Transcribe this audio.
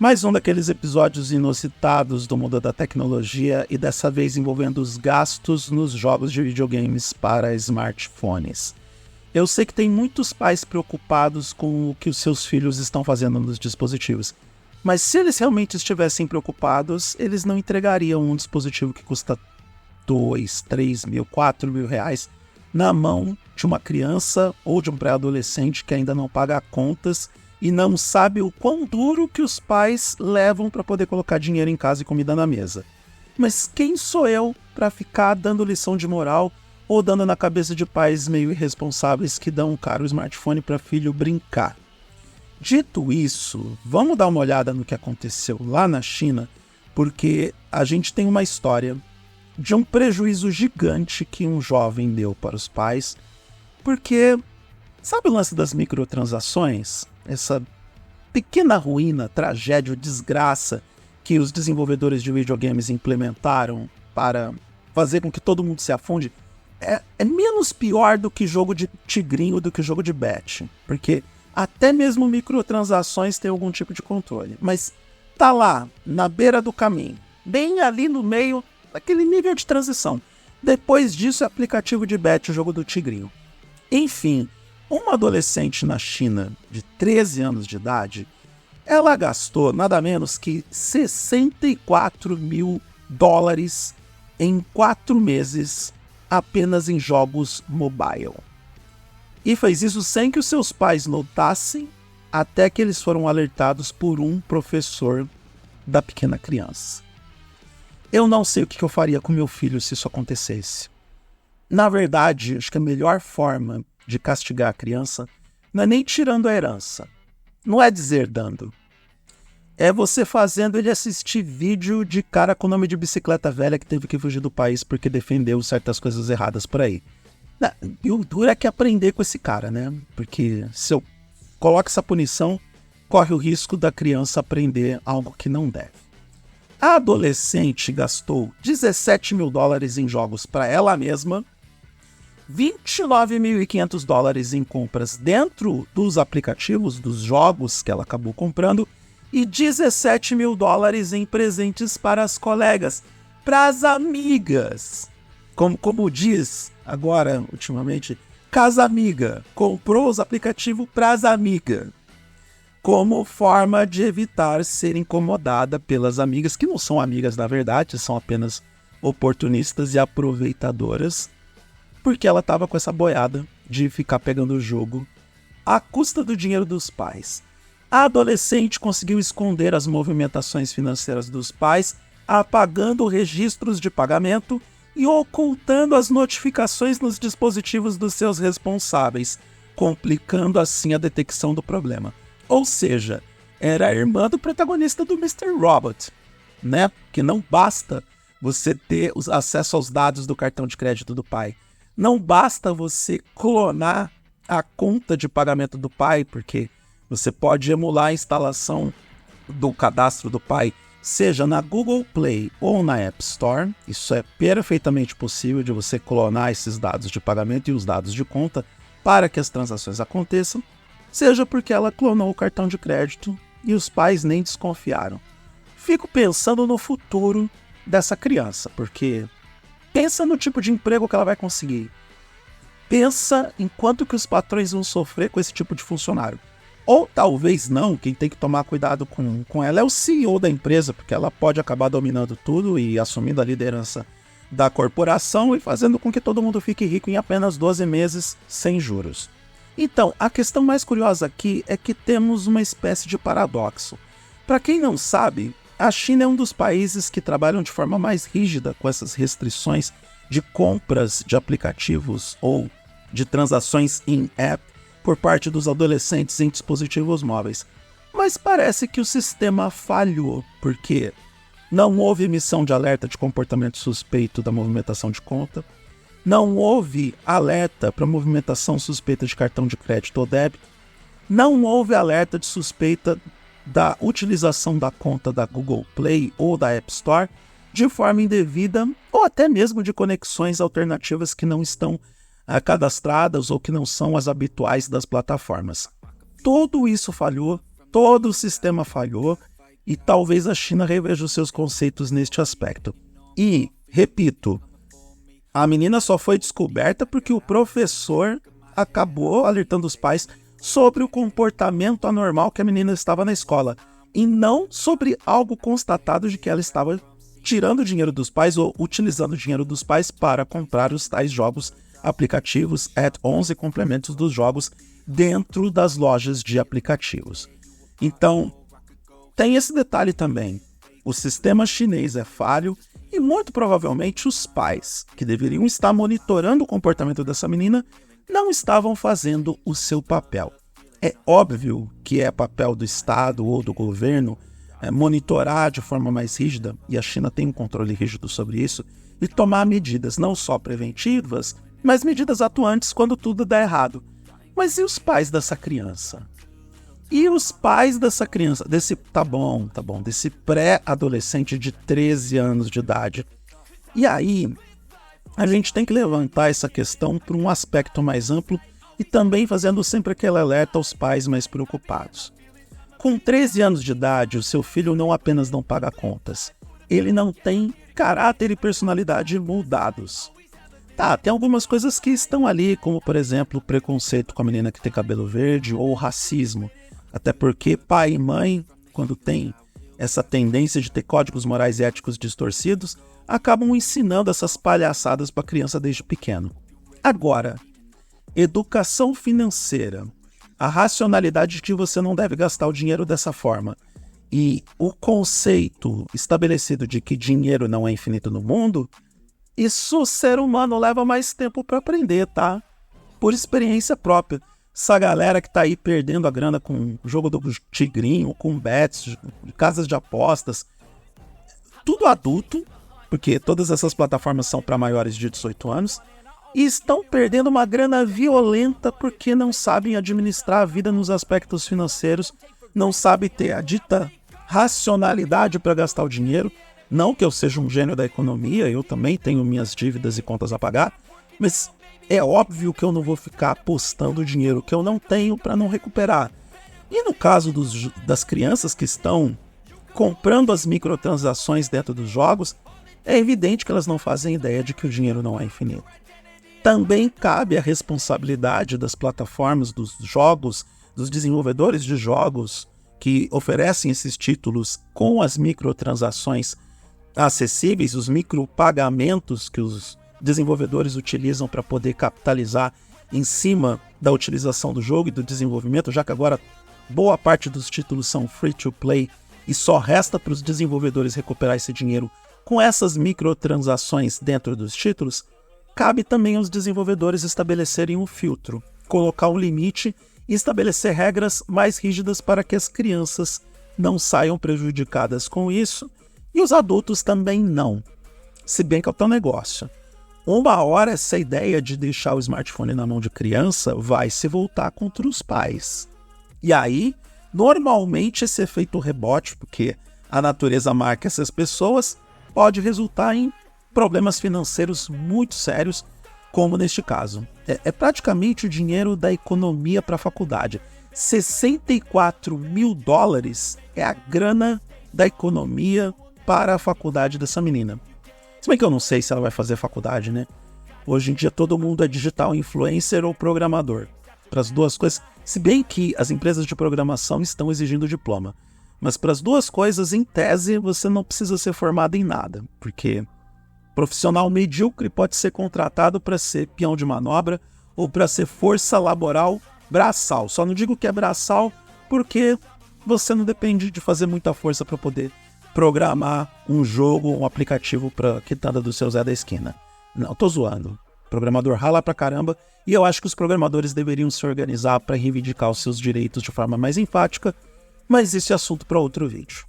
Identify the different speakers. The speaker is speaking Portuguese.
Speaker 1: Mais um daqueles episódios inusitados do mundo da tecnologia e dessa vez envolvendo os gastos nos jogos de videogames para smartphones. Eu sei que tem muitos pais preocupados com o que os seus filhos estão fazendo nos dispositivos, mas se eles realmente estivessem preocupados, eles não entregariam um dispositivo que custa 2, 3 mil, 4 mil reais na mão de uma criança ou de um pré-adolescente que ainda não paga contas e não sabe o quão duro que os pais levam para poder colocar dinheiro em casa e comida na mesa. Mas quem sou eu para ficar dando lição de moral ou dando na cabeça de pais meio irresponsáveis que dão um caro smartphone para filho brincar? Dito isso, vamos dar uma olhada no que aconteceu lá na China, porque a gente tem uma história de um prejuízo gigante que um jovem deu para os pais, porque sabe o lance das microtransações? Essa pequena ruína, tragédia, desgraça que os desenvolvedores de videogames implementaram para fazer com que todo mundo se afunde, é menos pior do que jogo de tigrinho, do que jogo de bet, porque até mesmo microtransações têm algum tipo de controle, mas tá lá, na beira do caminho, bem ali no meio daquele nível de transição. Depois disso é aplicativo de bet, o jogo do tigrinho. Enfim, uma adolescente na China de 13 anos de idade, ela gastou nada menos que $64 mil em 4 meses apenas em jogos mobile. E fez isso sem que os seus pais notassem, até que eles foram alertados por um professor da pequena criança. Eu não sei o que eu faria com meu filho se isso acontecesse. Na verdade, acho que a melhor forma de castigar a criança não é nem tirando a herança, não é deserdando. É você fazendo ele assistir vídeo de cara com nome de bicicleta velha que teve que fugir do país porque defendeu certas coisas erradas por aí. E o duro é que aprender com esse cara, né? Porque se eu coloco essa punição, corre o risco da criança aprender algo que não deve. A adolescente gastou $17 mil em jogos para ela mesma, $29.500 em compras dentro dos aplicativos, dos jogos que ela acabou comprando, e $17 mil em presentes para as colegas, para as amigas. Como diz agora, ultimamente, casa amiga, comprou os aplicativos para as amigas, como forma de evitar ser incomodada pelas amigas, que não são amigas na verdade, são apenas oportunistas e aproveitadoras, porque ela estava com essa boiada de ficar pegando o jogo à custa do dinheiro dos pais. A adolescente conseguiu esconder as movimentações financeiras dos pais, apagando registros de pagamento e ocultando as notificações nos dispositivos dos seus responsáveis, complicando assim a detecção do problema. Ou seja, era a irmã do protagonista do Mr. Robot, né? Que não basta você ter acesso aos dados do cartão de crédito do pai. Não basta você clonar a conta de pagamento do pai, porque você pode emular a instalação do cadastro do pai, seja na Google Play ou na App Store. Isso é perfeitamente possível de você clonar esses dados de pagamento e os dados de conta para que as transações aconteçam, seja porque ela clonou o cartão de crédito e os pais nem desconfiaram. Fico pensando no futuro dessa criança, porque pensa no tipo de emprego que ela vai conseguir. Pensa em quanto que os patrões vão sofrer com esse tipo de funcionário. Ou talvez não, quem tem que tomar cuidado com ela é o CEO da empresa, porque ela pode acabar dominando tudo e assumindo a liderança da corporação e fazendo com que todo mundo fique rico em apenas 12 meses sem juros. Então, a questão mais curiosa aqui é que temos uma espécie de paradoxo. Para quem não sabe, a China é um dos países que trabalham de forma mais rígida com essas restrições de compras de aplicativos ou de transações in-app por parte dos adolescentes em dispositivos móveis. Mas parece que o sistema falhou, porque não houve emissão de alerta de comportamento suspeito da movimentação de conta, não houve alerta para movimentação suspeita de cartão de crédito ou débito, não houve alerta de suspeita da utilização da conta da Google Play ou da App Store de forma indevida ou até mesmo de conexões alternativas que não estão cadastradas ou que não são as habituais das plataformas. Tudo isso falhou, todo o sistema falhou e talvez a China reveja os seus conceitos neste aspecto. E, repito, a menina só foi descoberta porque o professor acabou alertando os pais sobre o comportamento anormal que a menina estava na escola, e não sobre algo constatado de que ela estava tirando o dinheiro dos pais ou utilizando o dinheiro dos pais para comprar os tais jogos, aplicativos, add-ons e complementos dos jogos dentro das lojas de aplicativos. Então, tem esse detalhe também. O sistema chinês é falho e muito provavelmente os pais, que deveriam estar monitorando o comportamento dessa menina, não estavam fazendo o seu papel. É óbvio que é papel do Estado ou do governo monitorar de forma mais rígida, e a China tem um controle rígido sobre isso, e tomar medidas não só preventivas, mas medidas atuantes quando tudo dá errado. Mas e os pais dessa criança? E os pais dessa criança, desse pré-adolescente de 13 anos de idade? E aí, a gente tem que levantar essa questão para um aspecto mais amplo e também fazendo sempre aquele alerta aos pais mais preocupados. Com 13 anos de idade, o seu filho não apenas não paga contas, ele não tem caráter e personalidade moldados. Tá, tem algumas coisas que estão ali, como por exemplo, o preconceito com a menina que tem cabelo verde ou o racismo. Até porque pai e mãe, quando tem essa tendência de ter códigos morais e éticos distorcidos, acabam ensinando essas palhaçadas para a criança desde pequeno. Agora, educação financeira, a racionalidade de que você não deve gastar o dinheiro dessa forma e o conceito estabelecido de que dinheiro não é infinito no mundo, isso o ser humano leva mais tempo para aprender, tá? Por experiência própria. Essa galera que tá aí perdendo a grana com o jogo do tigrinho, com bets, casas de apostas, tudo adulto, porque todas essas plataformas são para maiores de 18 anos, e estão perdendo uma grana violenta porque não sabem administrar a vida nos aspectos financeiros, não sabem ter a dita racionalidade para gastar o dinheiro. Não que eu seja um gênio da economia, eu também tenho minhas dívidas e contas a pagar, mas é óbvio que eu não vou ficar apostando dinheiro que eu não tenho para não recuperar. E no caso das crianças que estão comprando as microtransações dentro dos jogos, é evidente que elas não fazem ideia de que o dinheiro não é infinito. Também cabe a responsabilidade das plataformas, dos jogos, dos desenvolvedores de jogos que oferecem esses títulos com as microtransações acessíveis, os micropagamentos que os desenvolvedores utilizam para poder capitalizar em cima da utilização do jogo e do desenvolvimento, já que agora boa parte dos títulos são free to play e só resta para os desenvolvedores recuperar esse dinheiro com essas microtransações dentro dos títulos. Cabe também aos desenvolvedores estabelecerem um filtro, colocar um limite e estabelecer regras mais rígidas para que as crianças não saiam prejudicadas com isso e os adultos também não. Se bem que é o teu negócio. Uma hora essa ideia de deixar o smartphone na mão de criança vai se voltar contra os pais. E aí, normalmente esse efeito rebote, porque a natureza marca essas pessoas, pode resultar em problemas financeiros muito sérios, como neste caso. É praticamente o dinheiro da economia para a faculdade. $64 mil é a grana da economia para a faculdade dessa menina. Se bem que eu não sei se ela vai fazer faculdade, né? Hoje em dia todo mundo é digital influencer ou programador. Para as duas coisas, se bem que as empresas de programação estão exigindo diploma. Mas para as duas coisas, em tese, você não precisa ser formado em nada, porque profissional medíocre pode ser contratado para ser peão de manobra ou para ser força laboral braçal. Só não digo que é braçal porque você não depende de fazer muita força para poder programar um jogo, um aplicativo para quitada do seu Zé da esquina. Não, tô zoando. O programador rala pra caramba e eu acho que os programadores deveriam se organizar para reivindicar os seus direitos de forma mais enfática, mas esse é assunto para outro vídeo.